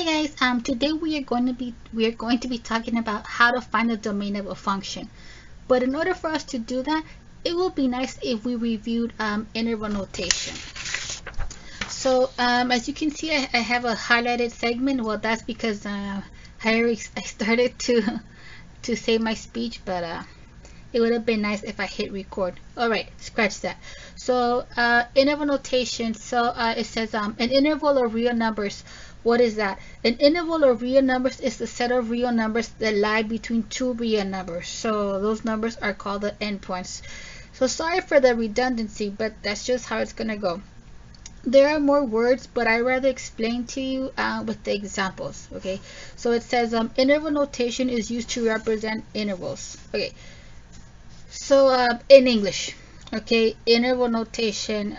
Hi guys, today we are going to be talking about how to find the domain of a function. But in order for us to do that, it will be nice if we reviewed interval notation. So as you can see, I have a highlighted segment. Well, that's because I started to say my speech, but it would have been nice if I hit record. All right, scratch that. So interval notation. So it says an interval of real numbers. What is that? An interval of real numbers is the set of real numbers that lie between two real numbers. So those numbers are called the endpoints. So sorry for the redundancy, but that's just how it's gonna go. There are more words, but I rather explain to you with the examples. Okay, so it says interval notation is used to represent intervals. Okay, so in English, okay, interval notation,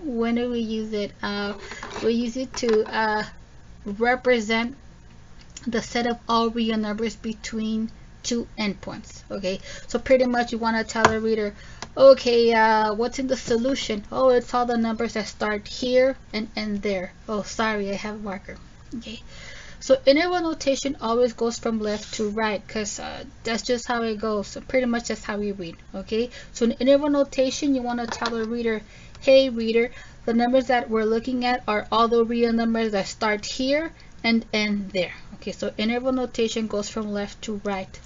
when do we use it? We use it to represent the set of all real numbers between two endpoints. Okay, so pretty much you want to tell the reader, okay, what's in the solution? Oh, it's all the numbers that start here and end there. Oh, sorry, I have a marker. Okay, so interval notation always goes from left to right because that's just how it goes. So pretty much that's how we read. Okay, so in interval notation, you want to tell the reader, hey reader, the numbers that we're looking at are all the real numbers that start here and end there. Okay, so interval notation goes from left to right.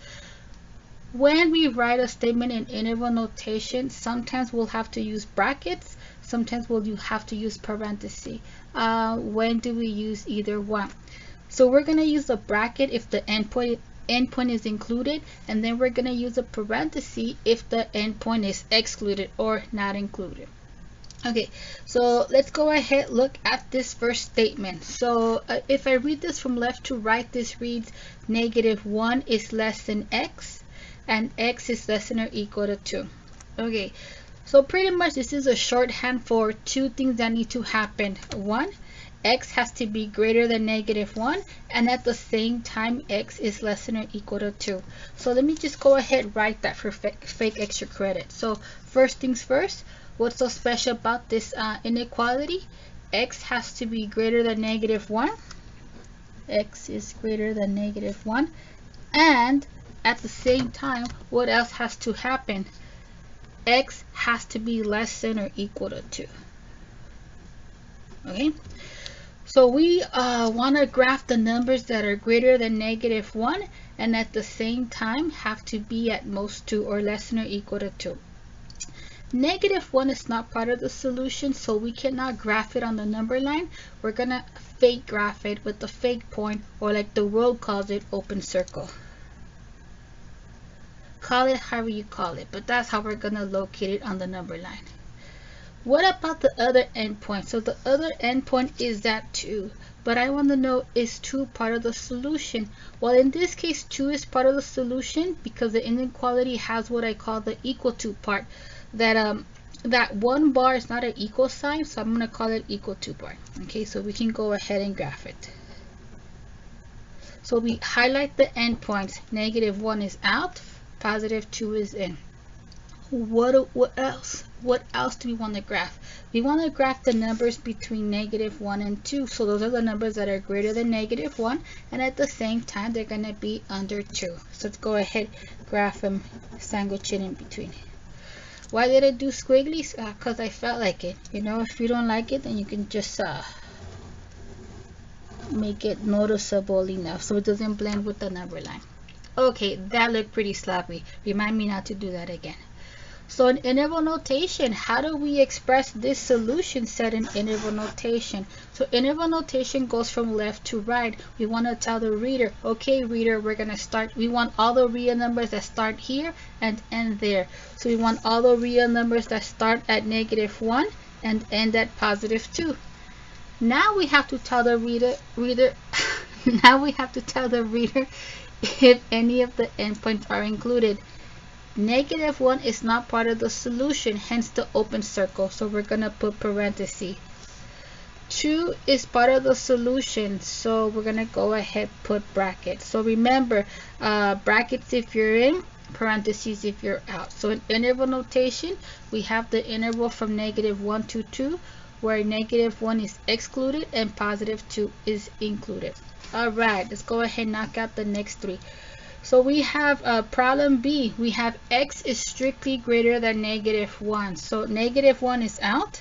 When we write a statement in interval notation, sometimes we'll have to use brackets, sometimes we'll have to use parentheses. When do we use either one? So we're going to use a bracket if the endpoint is included, and then we're going to use a parenthesis if the endpoint is excluded or not included. Okay, so let's go ahead, look at this first statement. So if I read this from left to right, this reads -1 is less than x and x is less than or equal to 2. Okay, so pretty much this is a shorthand for two things that need to happen. One, x has to be greater than -1, and at the same time x is less than or equal to 2. So let me just go ahead and write that for fake extra credit. So first things first, what's so special about this inequality? X has to be greater than -1. X is greater than -1, and at the same time, what else has to happen? X has to be less than or equal to 2. Okay, so we want to graph the numbers that are greater than -1 and at the same time have to be at most 2 or less than or equal to 2. -1 is not part of the solution, so we cannot graph it on the number line. We're gonna fake graph it with the fake point, or like the world calls it, open circle. Call it however you call it, but that's how we're gonna locate it on the number line. What about the other endpoint? So the other endpoint is that 2, but I want to know, is 2 part of the solution? Well, in this case 2 is part of the solution because the inequality has what I call the equal to part. That one bar is not an equal sign, so I'm going to call it equal to part. Okay, so we can go ahead and graph it. So we highlight the endpoints. -1 is out, +2 is in. What else? What else do we want to graph? We want to graph the numbers between -1 and 2. So those are the numbers that are greater than -1, and at the same time they're going to be under 2. So let's go ahead, graph them, sandwich it in between. Why did I do squigglies? Because I felt like it. You know, if you don't like it, then you can just make it noticeable enough so it doesn't blend with the number line. Okay, that looked pretty sloppy. Remind me not to do that again. So in interval notation, how do we express this solution set in interval notation? So interval notation goes from left to right. We want to tell the reader, okay reader, we're going to start, we want all the real numbers that start here and end there. So we want all the real numbers that start at -1 and end at +2. Now we have to tell the reader now we have to tell the reader if any of the endpoints are included. -1 is not part of the solution, hence the open circle, so we're gonna put parentheses. 2 is part of the solution, so we're gonna go ahead put brackets. So remember, brackets if you're in, parentheses if you're out. So in interval notation, we have the interval from -1 to 2. where -1 is excluded and +2 is included. All right, let's go ahead and knock out the next three. So we have problem B. We have x is strictly greater than -1. So -1 is out,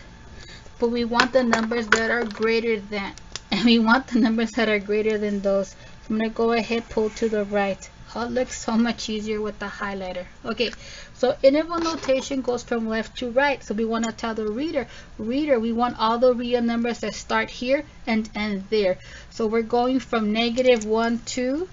but we want the numbers that are greater than. And we want the numbers that are greater than those. I'm going to go ahead, pull to the right. Oh, it looks so much easier with the highlighter. Okay, so interval notation goes from left to right. So we want to tell the reader, we want all the real numbers that start here and end there. So we're going from -1 to,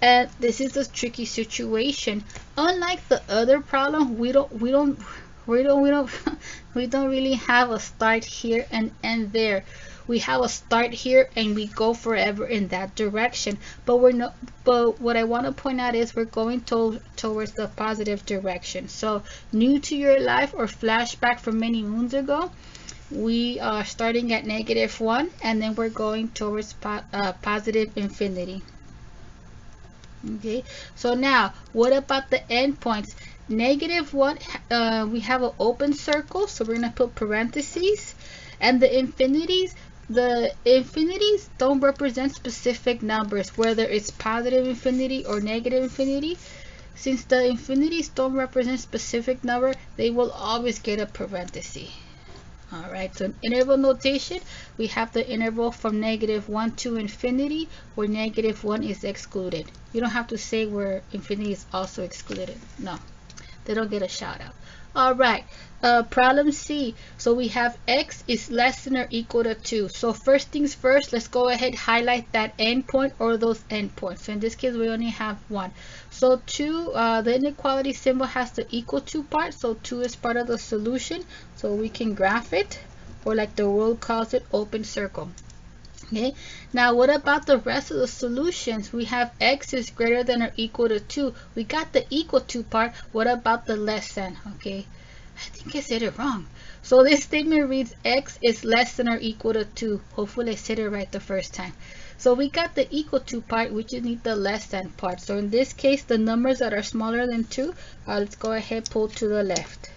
and this is a tricky situation. Unlike the other problem, we don't really have a start here and end there. We have a start here and we go forever in that direction. But what I want to point out is we're going towards the positive direction. So new to your life or flashback from many moons ago, we are starting at -1 and then we're going towards positive infinity. Okay, so now what about the endpoints? -1, we have an open circle, so we're going to put parentheses, and the infinities don't represent specific numbers, whether it's positive infinity or negative infinity. Since the infinities don't represent specific number, they will always get a parenthesis. All right, so in interval notation, we have the interval from -1 to infinity, where -1 is excluded. You don't have to say where infinity is also excluded. No, they don't get a shout out. All right, problem C. So we have x is less than or equal to 2. So first things first, let's go ahead, highlight that endpoint or those endpoints. So in this case, we only have one. So 2, the inequality symbol has the equal to part. So 2 is part of the solution. So we can graph it, or like the world calls it, open circle. Okay, now what about the rest of the solutions? We have x is greater than or equal to 2. We got the equal to part. What about the less than? Okay, I think I said it wrong. So this statement reads x is less than or equal to 2. Hopefully I said it right the first time. So we got the equal to part, we just need the less than part. So in this case, the numbers that are smaller than 2, let's go ahead, pull to the left.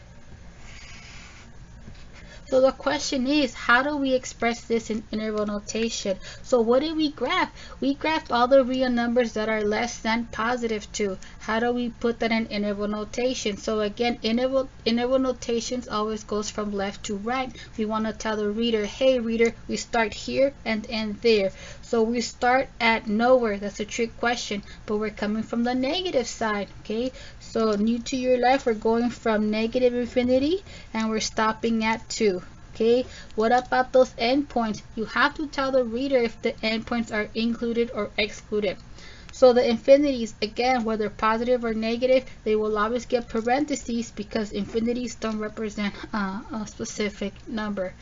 So the question is, how do we express this in interval notation? So what did we graph? We graphed all the real numbers that are less than +2. How do we put that in interval notation? So again, interval notations always goes from left to right. We want to tell the reader, hey reader, we start here and end there. So we start at nowhere. That's a trick question, but we're coming from the negative side. Okay, so new to your life, we're going from -infinity and we're stopping at 2. Okay, what about those endpoints? You have to tell the reader if the endpoints are included or excluded. So the infinities, again, whether positive or negative, they will always get parentheses because infinities don't represent a specific number.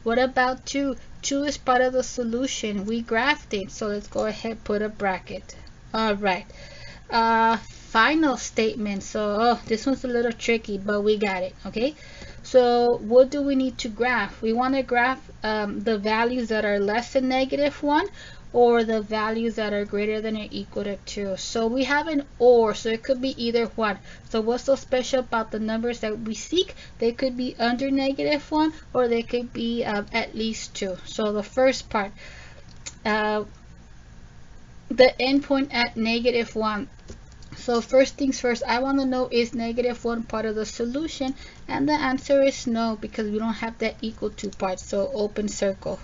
What about 2? 2 is part of the solution. We graphed it, so let's go ahead, put a bracket. All right. Final statement. So this one's a little tricky, but we got it. Okay, so what do we need to graph? We want to graph the values that are less than -1 or the values that are greater than or equal to 2. So we have an or, so it could be either one. So what's so special about the numbers that we seek? They could be under -1 or they could be at least 2. So the first part, the endpoint at -1. So first things first, I want to know, is -1 part of the solution? And the answer is no, because we don't have that equal to part. So open circle.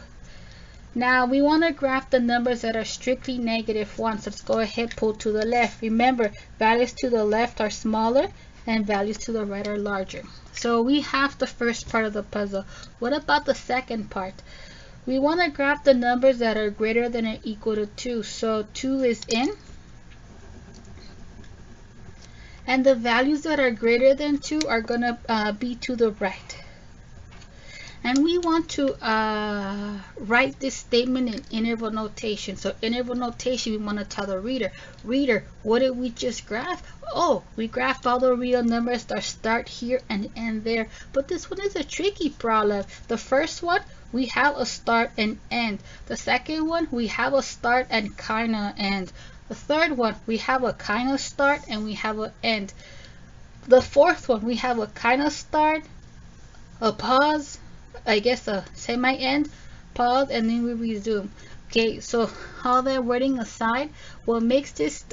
Now we want to graph the numbers that are strictly -1. So let's go ahead, pull to the left. Remember, values to the left are smaller and values to the right are larger. So we have the first part of the puzzle. What about the second part? We want to graph the numbers that are greater than or equal to 2. So 2 is in. And the values that are greater than 2 are going to be to the right. And we want to write this statement in interval notation. So interval notation, we want to tell the reader, what did we just graph? Oh, we graphed all the real numbers that start here and end there. But this one is a tricky problem. The first one, we have a start and end. The second one, we have a start and kind of end. The third one, we have a kind of start and we have an end. The fourth one, we have a kind of start, a pause, I guess a semi-end, pause, and then we resume. Okay, so all that wording aside, what makes this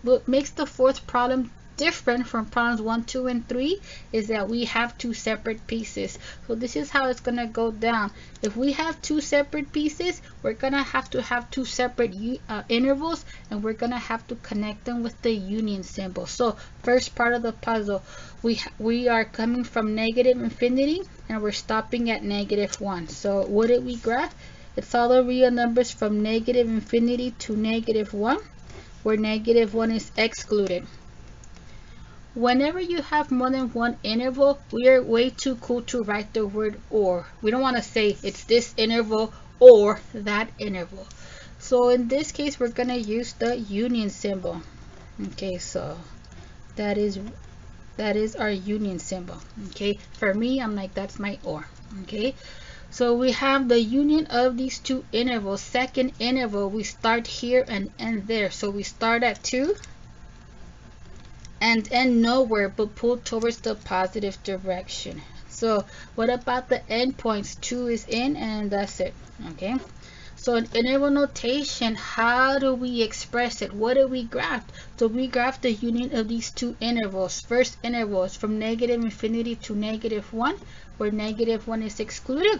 what makes the fourth problem different from problems 1, 2, and 3 is that we have two separate pieces. So this is how it's gonna go down. If we have two separate pieces, we're gonna have to have two separate intervals, and we're gonna have to connect them with the union symbol. So first part of the puzzle, we are coming from negative infinity and we're stopping at -1. So what did we graph? It's all the real numbers from negative infinity to -1, where -1 is excluded. Whenever you have more than one interval, we are way too cool to write the word or. We don't want to say it's this interval or that interval. So in this case, we're going to use the union symbol. Okay, so that is our union symbol. Okay, for me, I'm like, that's my or. Okay, so we have the union of these two intervals. Second interval, we start here and end there. So we start at 2 and end nowhere but pull towards the positive direction. So what about the endpoints? 2 is in and that's it. Okay, so in interval notation, how do we express it? What do we graph? So we graph the union of these two intervals. First interval is from negative infinity to -1, where -1 is excluded.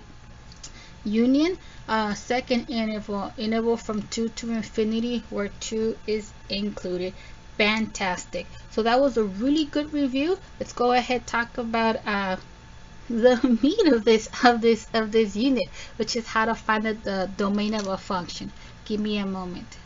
Union, second interval from 2 to infinity, where 2 is included. Fantastic. So that was a really good review. Let's go ahead and talk about the meat of this unit, which is how to find the domain of a function. Give me a moment.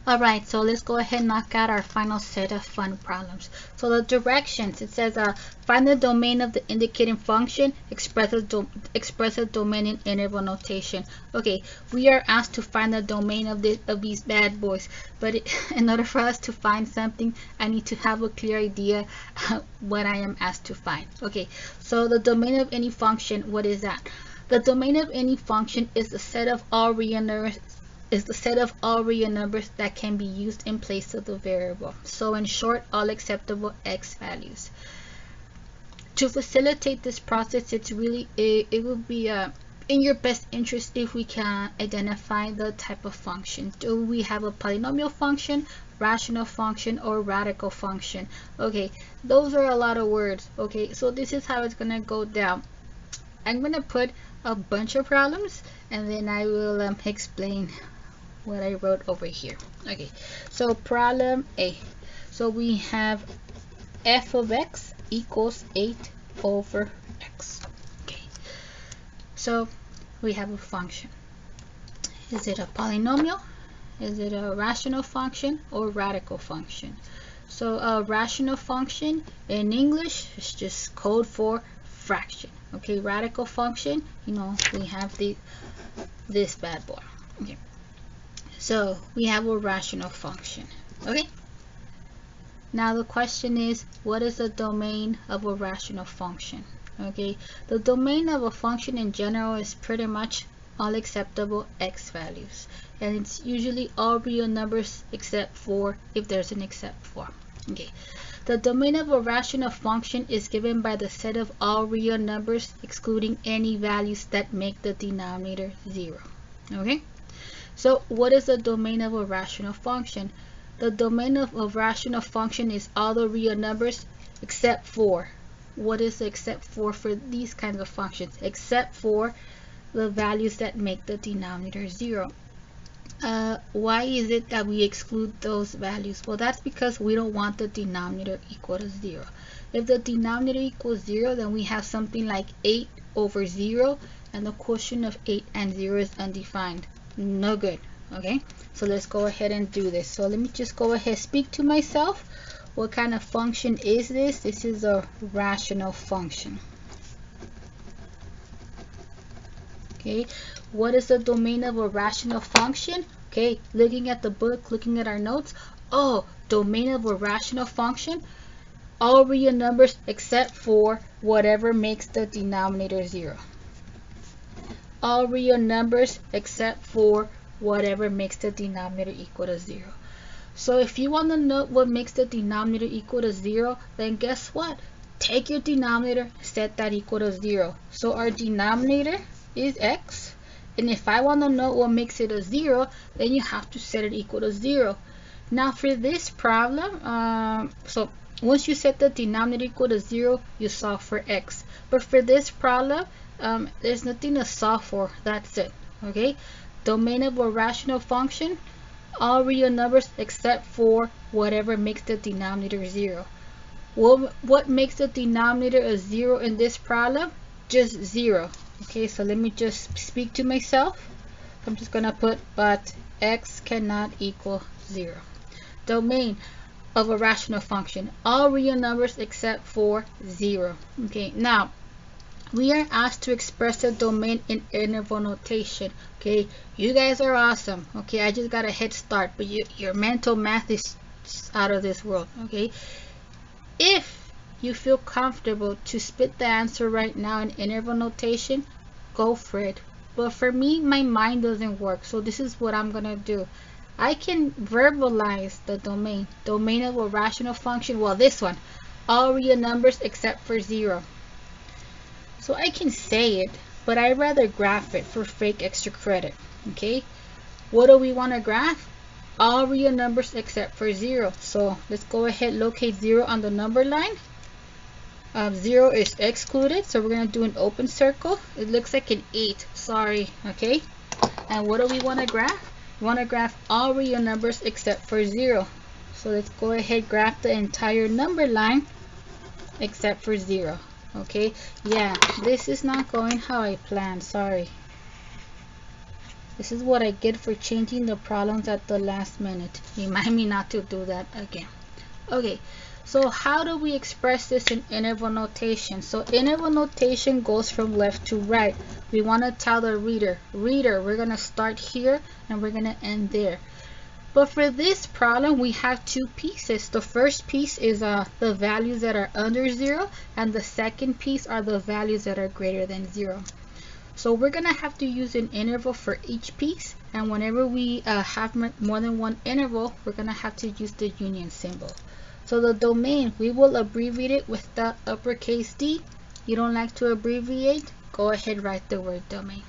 Alright, so let's go ahead and knock out our final set of fun problems. So the directions, it says find the domain of the indicating function, express a domain in interval notation. Okay, we are asked to find the domain of these bad boys, but in order for us to find something, I need to have a clear idea what I am asked to find. Okay, so the domain of any function, what is that? The domain of any function is the set of all real numbers that can be used in place of the variable. So in short, all acceptable x values. To facilitate this process, it will be in your best interest if we can identify the type of function. Do we have a polynomial function, rational function, or radical function? Okay, those are a lot of words. Okay, so this is how it's gonna go down. I'm gonna put a bunch of problems and then I will explain what I wrote over here. Okay, so problem A. So we have f of x equals 8 over x. Okay, so we have a function. Is it a polynomial? Is it a rational function or radical function? So a rational function in English is just code for fraction. Okay, radical function, you know, we have this bad boy. Okay, so we have a rational function. Okay, now the question is, what is the domain of a rational function? Okay, the domain of a function in general is pretty much all acceptable x values, and it's usually all real numbers except for if there's an except for. Okay, the domain of a rational function is given by the set of all real numbers excluding any values that make the denominator 0. Okay, so what is the domain of a rational function? The domain of a rational function is all the real numbers except for. What is the except for these kinds of functions? Except for the values that make the denominator 0. Why is it that we exclude those values? Well, that's because we don't want the denominator equal to 0. If the denominator equals 0, then we have something like 8 over 0, and the quotient of 8 and 0 is undefined. No good. Okay, so let's go ahead and do this. So let me just go ahead, speak to myself. What kind of function is this? This is a rational function. Okay, what is the domain of a rational function? Okay, looking at the book, looking at our notes. Oh, domain of a rational function, all real numbers except for whatever makes the denominator 0. All real numbers except for whatever makes the denominator equal to 0. So if you want to know what makes the denominator equal to 0, then guess what? take your denominator, set that equal to 0. So our denominator is x, and if I want to know what makes it a 0, then you have to set it equal to 0. Now for this problem, so once you set the denominator equal to 0, you solve for x. But for this problem, there's nothing to solve for. That's it. Okay, domain of a rational function, all real numbers except for whatever makes the denominator 0. What makes the denominator a 0 in this problem? Just 0. Okay, so let me just speak to myself. I'm just gonna put, but x cannot equal 0. Domain of a rational function, all real numbers except for 0. Okay, now we are asked to express the domain in interval notation. Okay, you guys are awesome. Okay, I just got a head start, but your mental math is out of this world. Okay, if you feel comfortable to spit the answer right now in interval notation, go for it. But for me, my mind doesn't work, so this is what I'm gonna do. I can verbalize the domain of a rational function. Well, this one, all real numbers except for 0. So I can say it, but I'd rather graph it for fake extra credit. Okay, what do we want to graph? All real numbers except for 0. So let's go ahead, locate 0 on the number line. 0 is excluded, so we're going to do an open circle. It looks like an 8, sorry. Okay, and what do we want to graph? We want to graph all real numbers except for 0. So let's go ahead, graph the entire number line except for 0. Okay, yeah, this is not going how I planned, sorry. This is what I get for changing the problems at the last minute. Remind me not to do that again. Okay, so how do we express this in interval notation? So interval notation goes from left to right. We want to tell the reader, we're going to start here and we're going to end there. But for this problem, we have two pieces. The first piece is the values that are under 0, and the second piece are the values that are greater than 0. So we're going to have to use an interval for each piece, and whenever we have more than one interval, we're going to have to use the union symbol. So the domain, we will abbreviate it with the uppercase D. You don't like to abbreviate? Go ahead, write the word domain.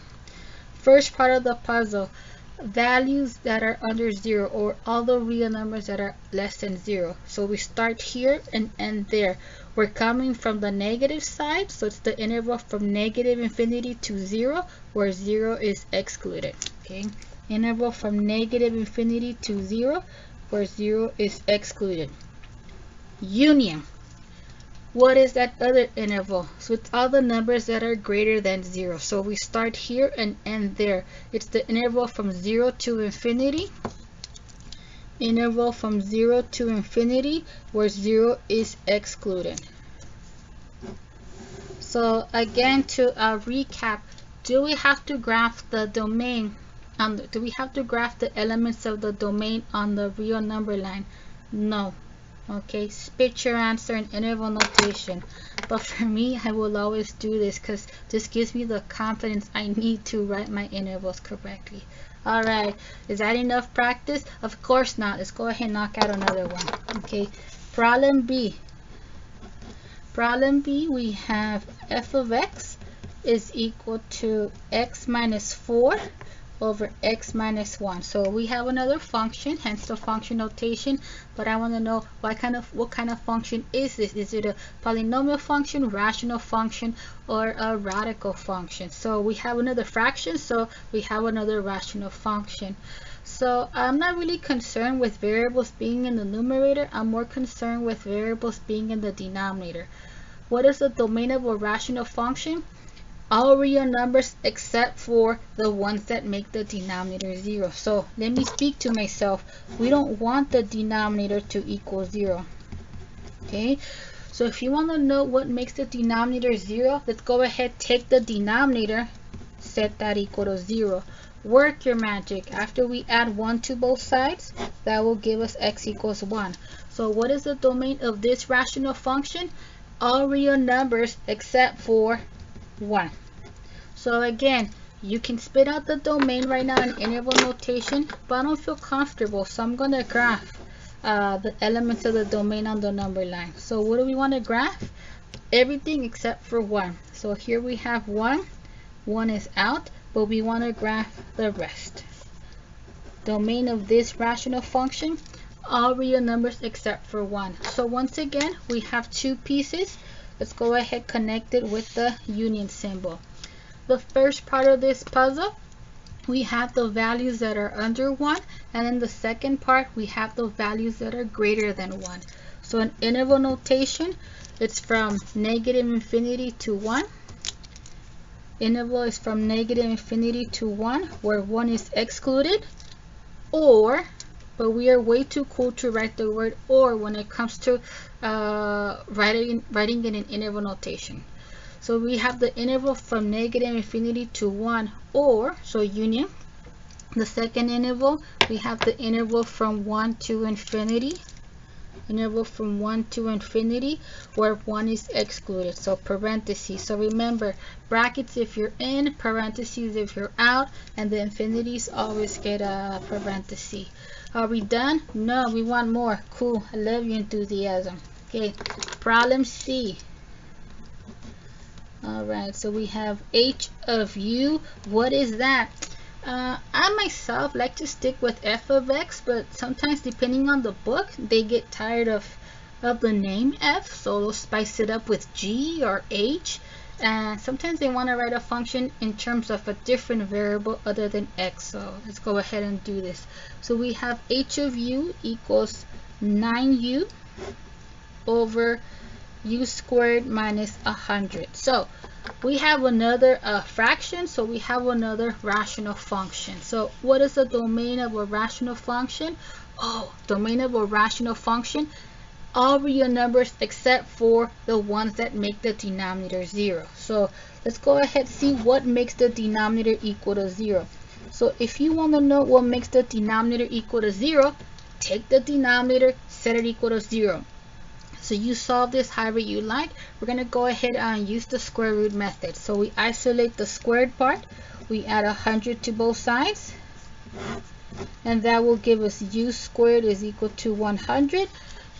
First part of the puzzle, values that are under 0, or all the real numbers that are less than 0. So we start here and end there. We're coming from the negative side, so it's the interval from negative infinity to 0, where 0 is excluded. Okay, interval from negative infinity to 0, where 0 is excluded. Union, what is that other interval? So it's all the numbers that are greater than 0. So we start here and end there. It's the interval from 0 to infinity. Interval from 0 to infinity, where 0 is excluded. So again, to recap, do we have to graph the domain? Do we have to graph the elements of the domain on the real number line? No. Okay, spit your answer in interval notation. But for me, I will always do this because this gives me the confidence I need to write my intervals correctly. Alright, is that enough practice? Of course not. Let's go ahead and knock out another one. Okay, problem B. Problem B, we have f of x is equal to x minus 4 over x minus 1. So we have another function, hence the function notation, but I want to know what kind of function is this? Is it a polynomial function, rational function, or a radical function? So we have another fraction, so we have another rational function. So I'm not really concerned with variables being in the numerator. I'm more concerned with variables being in the denominator. What is the domain of a rational function? All real numbers except for the ones that make the denominator 0. So let me speak to myself. We don't want the denominator to equal 0. Okay, so if you want to know what makes the denominator 0, let's go ahead, take the denominator, set that equal to 0. Work your magic. After we add 1 to both sides, that will give us x equals 1. So what is the domain of this rational function? All real numbers except for 1. So again, you can spit out the domain right now in interval notation, but I don't feel comfortable, so I'm going to graph the elements of the domain on the number line. So what do we want to graph? everything except for 1. So here we have 1. 1 is out, but we want to graph the rest. Domain of this rational function, all real numbers except for 1. So once again, we have 2 pieces. Let's go ahead, connect it with the union symbol. The first part of this puzzle, we have the values that are under 1, and in the second part we have the values that are greater than 1. So in interval notation, it's from negative infinity to 1. Interval is from negative infinity to 1, where 1 is excluded, or, but we are way too cool to write the word or when it comes to writing it in interval notation. So we have the interval from negative infinity to 1, or, so union. The second interval, we have the interval from 1 to infinity. Interval from 1 to infinity, where 1 is excluded. So parentheses. So remember, brackets if you're in, parentheses if you're out, and the infinities always get a parenthesis. Are we done? No, we want more. Cool. I love your enthusiasm. Okay, problem C. Alright, so we have h of u. What is that? I myself like to stick with f of x, but sometimes depending on the book, they get tired of the name f, so they'll spice it up with g or h. And sometimes they want to write a function in terms of a different variable other than x. So let's go ahead and do this. So we have h of u equals 9u over u squared minus 100. So we have another fraction, so we have another rational function. So what is the domain of a rational function? Oh, domain of a rational function, all real numbers except for the ones that make the denominator 0. So let's go ahead and see what makes the denominator equal to 0. So if you want to know what makes the denominator equal to 0, take the denominator, set it equal to 0. So you solve this however you like. We're going to go ahead and use the square root method. So we isolate the squared part. We add 100 to both sides. And that will give us u squared is equal to 100.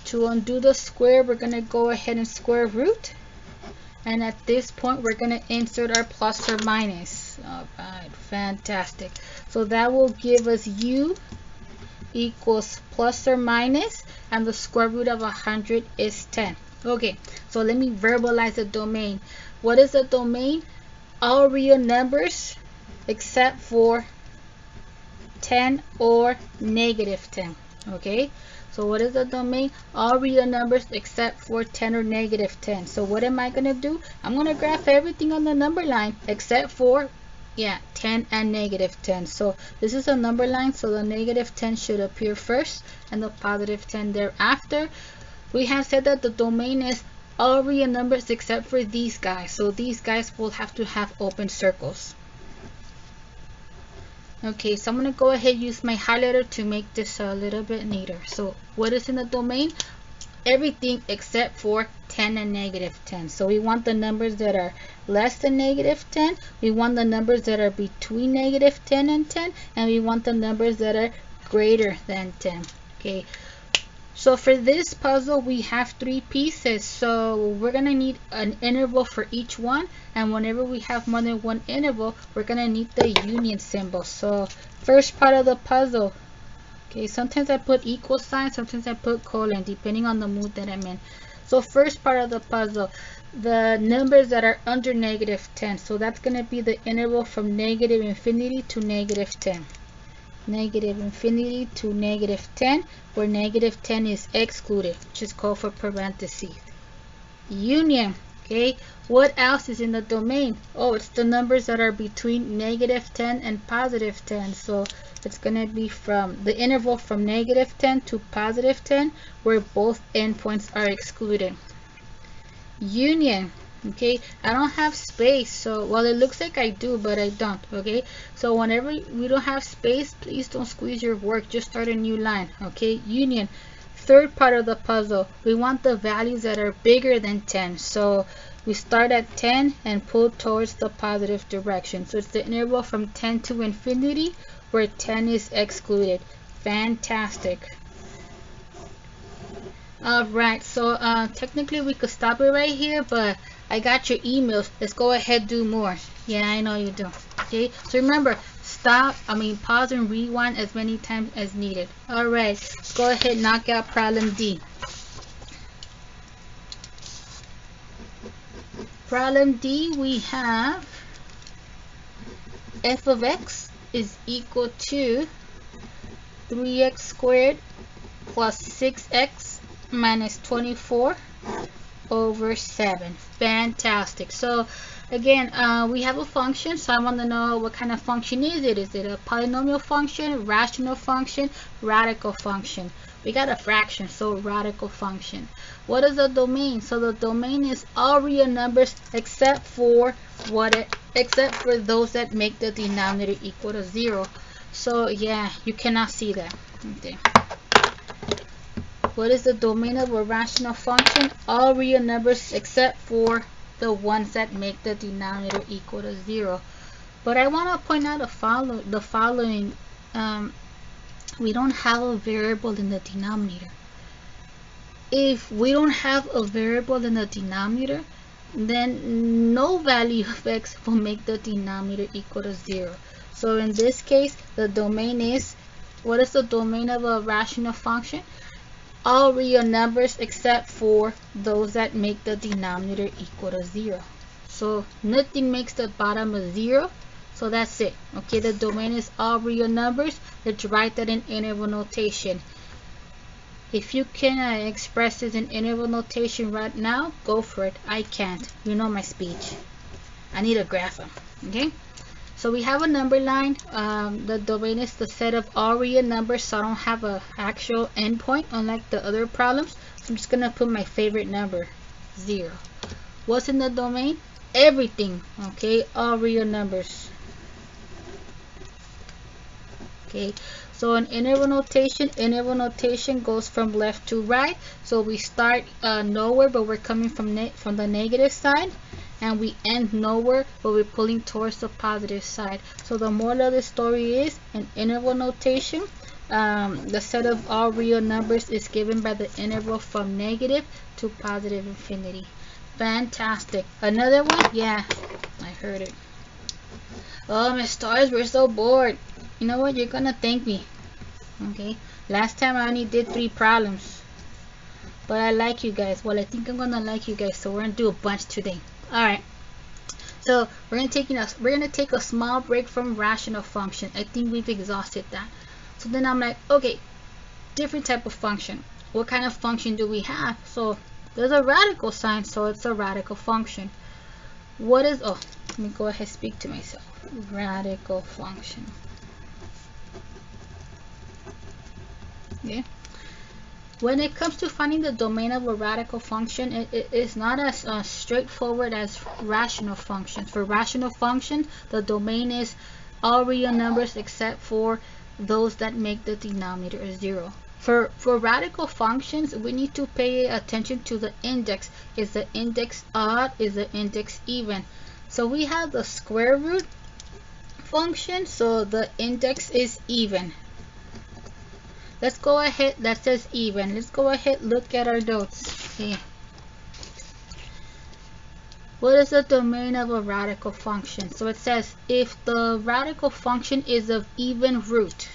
To undo the square, we're going to go ahead and square root. And at this point, we're going to insert our plus or minus. Alright, fantastic. So that will give us u equals plus or minus, and the square root of 100 is 10. Okay, so let me verbalize the domain. What is the domain? All real numbers except for 10 or negative 10. Okay, so what is the domain? All real numbers except for 10 or negative 10. So what am I going to do? I'm going to graph everything on the number line except for 10 and negative 10. So this is a number line, so the negative 10 should appear first and the positive 10 thereafter. We have said that the domain is all real numbers except for these guys. So these guys will have to have open circles. Okay, so I'm going to go ahead and use my highlighter to make this a little bit neater. So what is in the domain? Everything except for 10 and negative 10. So we want the numbers that are less than negative 10. We want the numbers that are between negative 10 and 10. And we want the numbers that are greater than 10. Okay. So for this puzzle, we have 3 pieces. So we're going to need an interval for each one. And whenever we have more than one interval, we're going to need the union symbol. So first part of the puzzle. Okay, sometimes I put equal sign, sometimes I put colon, depending on the mood that I'm in. So first part of the puzzle, the numbers that are under negative 10. So that's going to be the interval from negative infinity to negative 10. Negative infinity to negative 10, where negative 10 is excluded, which is called for parentheses. Union. Okay, what else is in the domain? Oh, it's the numbers that are between negative 10 and positive 10. So it's going to be from the interval from negative 10 to positive 10, where both endpoints are excluded. Union. Okay, I don't have space, so well, it looks like I do, but I don't. Okay, so whenever we don't have space, please don't squeeze your work, just start a new line. Okay, union. Third part of the puzzle, we want the values that are bigger than 10. So we start at 10 and pull towards the positive direction. So it's the interval from 10 to infinity, where 10 is excluded. Fantastic. Alright, so technically we could stop it right here, but I got your emails. Let's go ahead do more. Yeah, I know you do. Okay, so remember, pause and rewind as many times as needed. Alright, let's go ahead, knock out problem D. Problem D, we have f of x is equal to 3x squared plus 6x minus 24 over 7. Fantastic. So again, we have a function, so I want to know what kind of function is it. Is it a polynomial function, rational function, radical function? We got a fraction, so radical function. What is the domain? So the domain is all real numbers except for those that make the denominator equal to 0. So yeah, you cannot see that. Okay. What is the domain of a rational function? All real numbers except for the ones that make the denominator equal to 0. But I want to point out the following. We don't have a variable in the denominator. If we don't have a variable in the denominator, then no value of x will make the denominator equal to 0. So in this case, the domain is, what is the domain of a rational function? All real numbers except for those that make the denominator equal to 0. So nothing makes the bottom a 0. So that's it. Okay, the domain is all real numbers. Let's write that in interval notation. If you can express this in interval notation right now, go for it. I can't. You know my speech. I need a graph. Okay. So we have a number line. The domain is the set of all real numbers, so I don't have an actual endpoint unlike the other problems. So I'm just gonna put my favorite number, 0. What's in the domain? Everything. Okay, all real numbers. Okay, so in interval notation goes from left to right. So we start nowhere, but we're coming from the negative side, and we end nowhere, but we're pulling towards the positive side. So the moral of the story is, in interval notation, the set of all real numbers is given by the interval from negative to positive infinity. Fantastic. Another one? Yeah, I heard it. Oh, my stars, we're so bored. You know what? You're gonna thank me. Okay, last time I only did 3 problems, but I like you guys. Well, I think I'm gonna like you guys, so we're gonna do a bunch today. Alright, so we're gonna take a small break from rational function. I think we've exhausted that. So then I'm like, okay, different type of function. What kind of function do we have? So there's a radical sign, so it's a radical function. What is, oh, let me go ahead and speak to myself. Radical function. Okay. When it comes to finding the domain of a radical function, it is not as straightforward as rational functions. For rational functions, the domain is all real numbers except for those that make the denominator a 0. For radical functions, we need to pay attention to the index. Is the index odd? Is the index even? So we have the square root function, so the index is even. Let's go ahead, that says even. Let's go ahead, look at our notes. Okay. What is the domain of a radical function? So it says if the radical function is of even root,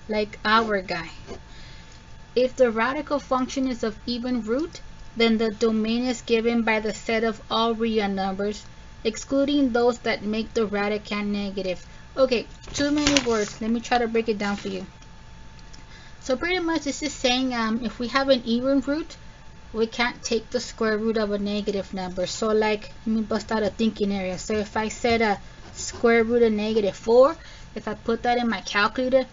like our guy. If the radical function is of even root, then the domain is given by the set of all real numbers, excluding those that make the radicand negative. Okay, too many words. Let me try to break it down for you. So pretty much this is saying if we have an even root, we can't take the square root of a negative number. So like, let me bust out a thinking area. So if I said a square root of -4, if I put that in my calculator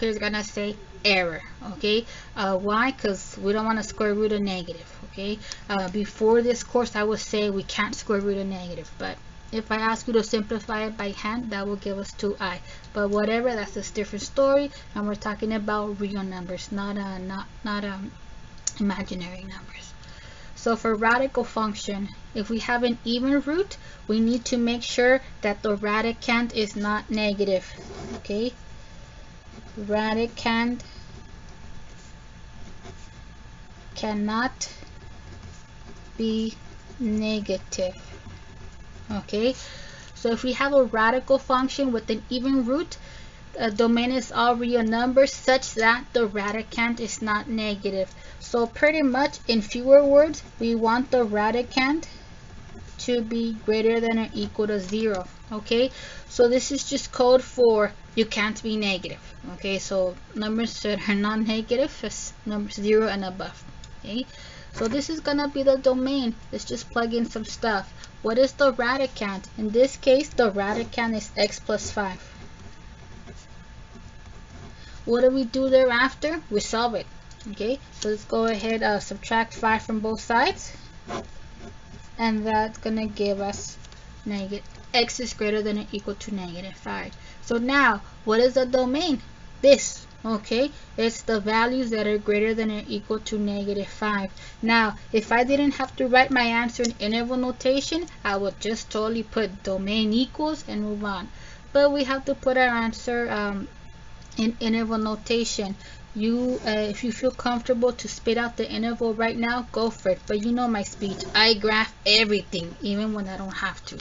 is gonna say error. Okay, why? Because we don't want to square root a negative. Okay, before this course I would say we can't square root a negative, but if I ask you to simplify it by hand, that will give us 2i. But whatever, that's a different story, and we're talking about real numbers, not imaginary numbers. So for radical function, if we have an even root, we need to make sure that the radicand is not negative. Okay, radicand cannot be negative. Okay, so if we have a radical function with an even root, the domain is all real numbers such that the radicand is not negative. So pretty much, in fewer words, we want the radicand to be greater than or equal to 0. Okay, so this is just code for you can't be negative. Okay, so numbers that are non-negative is numbers 0 and above. Okay, so this is gonna be the domain. Let's just plug in some stuff. What is the radicand? In this case, the radicand is x plus 5. What do we do thereafter? We solve it. Okay, so let's go ahead, subtract 5 from both sides, and that's gonna give us negative x is greater than or equal to negative 5. So now, what is the domain? This. Okay, it's the values that are greater than or equal to negative 5. Now, if I didn't have to write my answer in interval notation, I would just totally put domain equals and move on. But we have to put our answer in interval notation. If you feel comfortable to spit out the interval right now, go for it. But you know my speech, I graph everything, even when I don't have to.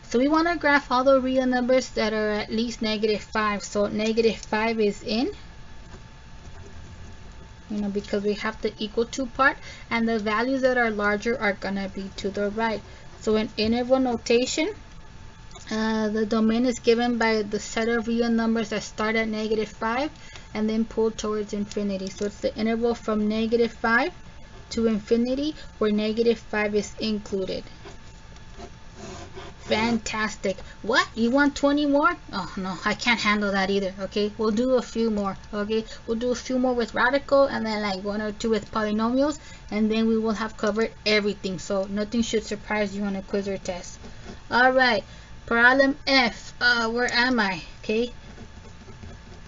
So we want to graph all the real numbers that are at least negative 5. So negative 5 is in, because we have the equal to part, and the values that are larger are gonna be to the right. So in interval notation, the domain is given by the set of real numbers that start at negative 5 and then pull towards infinity. So it's the interval from negative 5 to infinity where negative 5 is included. Fantastic. What? You want 20 more? Oh no, I can't handle that either. Okay, we'll do a few more. Okay, we'll do a few more with radical, and then like 1 or 2 with polynomials, and then we will have covered everything. So nothing should surprise you on a quiz or test. All right, problem F. Where am I? Okay,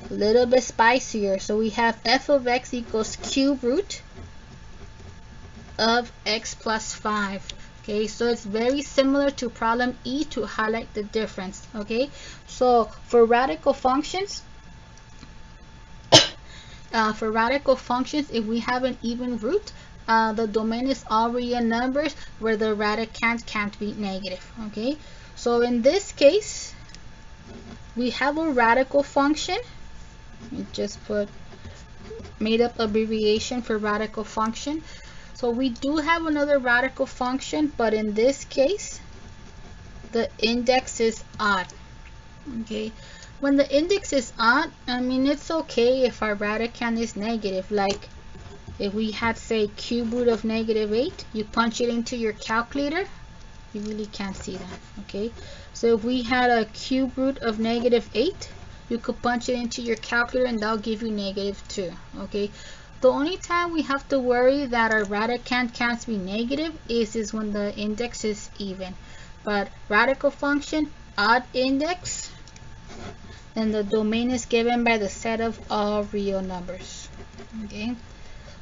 a little bit spicier. So we have f of x equals cube root of x plus 5. Okay, so it's very similar to problem E to highlight the difference. Okay, so for radical functions, if we have an even root, the domain is all real numbers where the radicand can't be negative. Okay, so in this case, we have a radical function. We just put made up abbreviation for radical function. So we do have another radical function, but in this case, the index is odd. Okay, when the index is odd, I mean, it's okay if our radicand is negative. Like if we had, say, cube root of negative 8, you punch it into your calculator, you really can't see that. Okay, so if we had a cube root of negative 8, you could punch it into your calculator and that'll give you negative 2. Okay, the only time we have to worry that our radicand can't be negative is when the index is even. But radical function, odd index, and the domain is given by the set of all real numbers. Okay,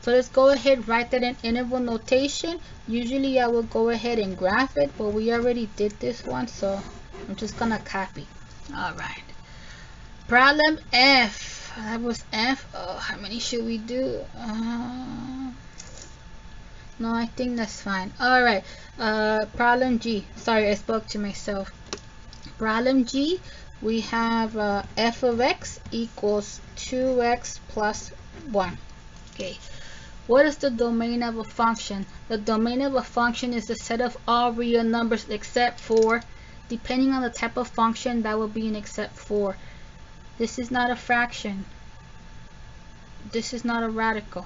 so let's go ahead, write that in interval notation. Usually I will go ahead and graph it, but we already did this one, so I'm just gonna copy. All right, problem F. That was F. Oh, how many should we do? No, I think that's fine. All right, problem G. Sorry, I spoke to myself. Problem G, we have f of x equals 2x plus 1. Okay, what is the domain of a function? The domain of a function is the set of all real numbers except for, depending on the type of function, that will be an except for. This is not a fraction. This is not a radical.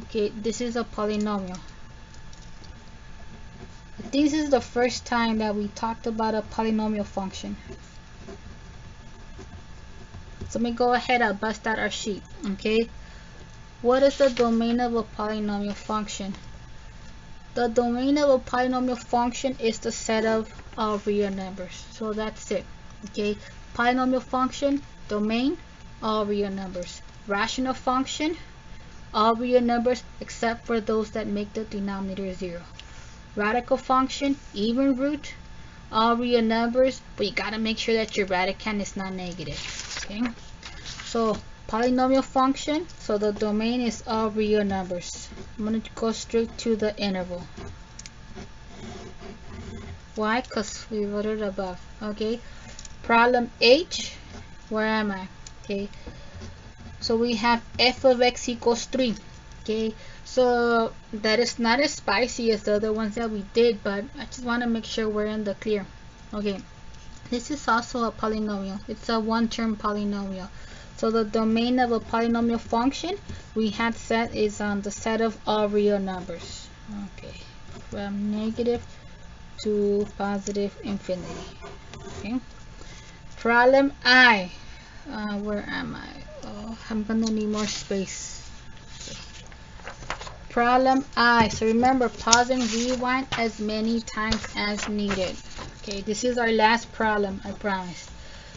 Okay, this is a polynomial. I think this is the first time that we talked about a polynomial function. So let me go ahead and bust out our sheet. Okay, what is the domain of a polynomial function? The domain of a polynomial function is the set of all real numbers. So that's it. Okay, polynomial function, domain, all real numbers. Rational function, all real numbers except for those that make the denominator 0. Radical function, even root, all real numbers, but you gotta make sure that your radicand is not negative. Okay, so polynomial function, so the domain is all real numbers. I'm going to go straight to the interval. Why? Because we wrote it above. Okay, problem H, where am I? Okay, so we have f of x equals 3. Okay, so that is not as spicy as the other ones that we did, but I just want to make sure we're in the clear. Okay, this is also a polynomial. It's a one-term polynomial. So the domain of a polynomial function we had said is on the set of all real numbers. Okay, from negative to positive infinity. Okay, problem I. Where am I? Oh, I'm gonna need more space. Okay. Problem I. So remember, pause and rewind as many times as needed. Okay, this is our last problem, I promise.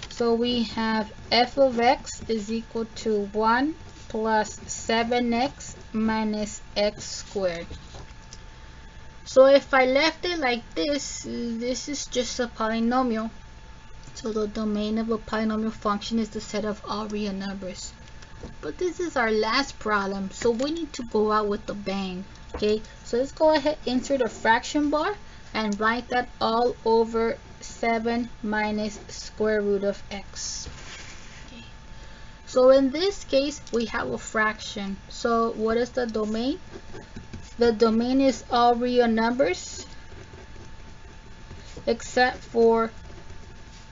So we have f of x is equal to 1 plus 7x minus x squared. So if I left it like this, this is just a polynomial. So the domain of a polynomial function is the set of all real numbers. But this is our last problem, so we need to go out with a bang. Okay, so let's go ahead, insert a fraction bar, and write that all over 7 minus square root of x. Okay. So in this case, we have a fraction. So what is the domain? The domain is all real numbers except for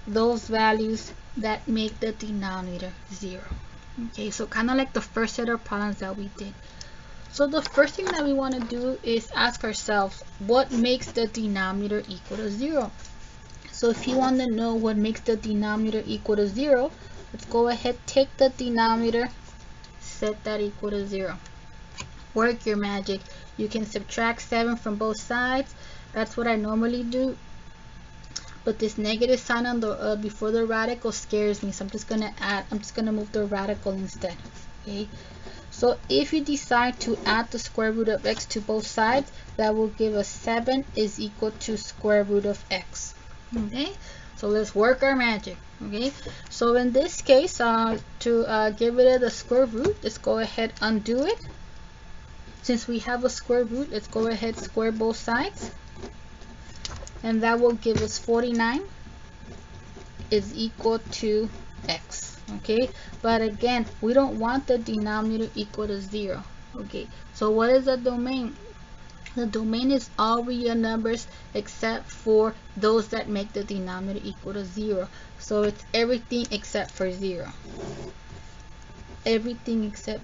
those values that make the denominator 0. Okay, so kind of like the first set of problems that we did. So the first thing that we want to do is ask ourselves, what makes the denominator equal to 0? So if you want to know what makes the denominator equal to 0, let's go ahead, take the denominator, set that equal to 0. Work your magic. You can subtract 7 from both sides. That's what I normally do. But this negative sign on the before the radical scares me, so I'm just gonna move the radical instead. Okay. So if you decide to add the square root of x to both sides, that will give us 7 is equal to square root of x. Okay, so let's work our magic. Okay, so in this case, to get rid of the square root, let's go ahead, undo it. Since we have a square root, let's go ahead, square both sides, and that will give us 49 is equal to x. Okay, but again, we don't want the denominator equal to 0. Okay, so what is the domain? The domain is all real numbers except for those that make the denominator equal to 0. So it's everything except for 0. Everything except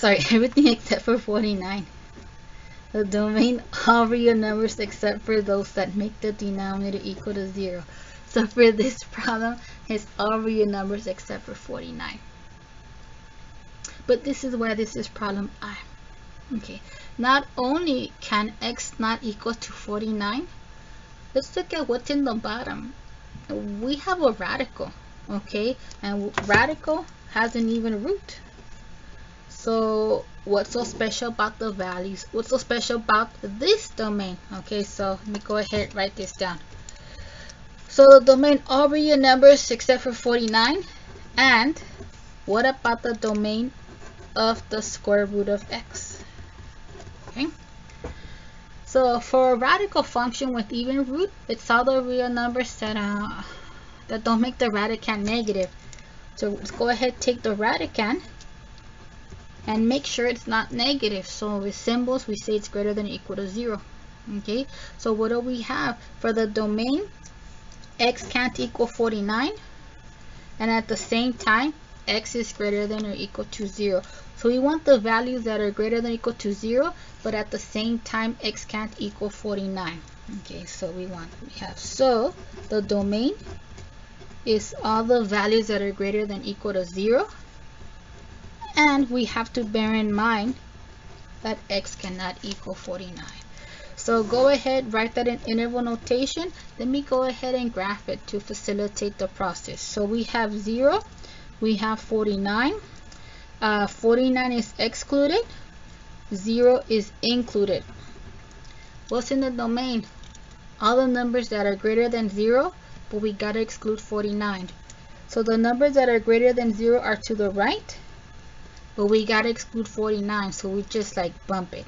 everything except for 49. The domain all real numbers except for those that make the denominator equal to 0. So for this problem, it's all real numbers except for 49. But this is where this is problem I. Okay, not only can x not equal to 49, let's look at what's in the bottom. We have a radical, okay, and radical has an even root. So what's so special about the values? What's so special about this domain? Okay, so let me go ahead, write this down. So the domain all real numbers except for 49. And what about the domain of the square root of x? Okay, so for a radical function with even root, it's all the real numbers that don't make the radicand negative. So let's go ahead, take the radicand and make sure it's not negative. So with symbols, we say it's greater than or equal to 0. Okay, so what do we have for the domain? X can't equal 49, and at the same time, x is greater than or equal to 0. So we want the values that are greater than or equal to 0, but at the same time, x can't equal 49. Okay, so we have, so the domain is all the values that are greater than or equal to 0, and we have to bear in mind that x cannot equal 49. So go ahead, write that in interval notation. Let me go ahead and graph it to facilitate the process. So we have 0, we have 49. 49 is excluded, 0 is included. What's in the domain? All the numbers that are greater than 0, but we gotta exclude 49. So the numbers that are greater than 0 are to the right, but we gotta exclude 49, so we just like bump it.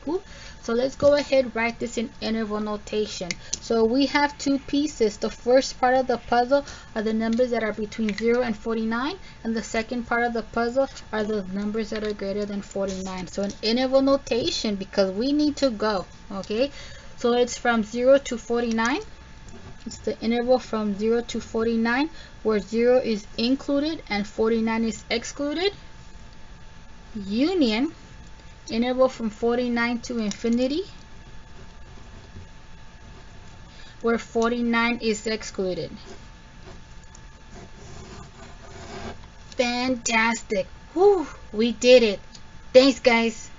Cool. So let's go ahead, write this in interval notation. So we have two pieces. The first part of the puzzle are the numbers that are between 0 and 49, and the second part of the puzzle are the numbers that are greater than 49. So in interval notation, because we need to go, okay? So it's from 0 to 49. It's the interval from 0 to 49, where 0 is included and 49 is excluded. Union, interval from 49 to infinity, where 49 is excluded. Fantastic. Whew, we did it. Thanks, guys.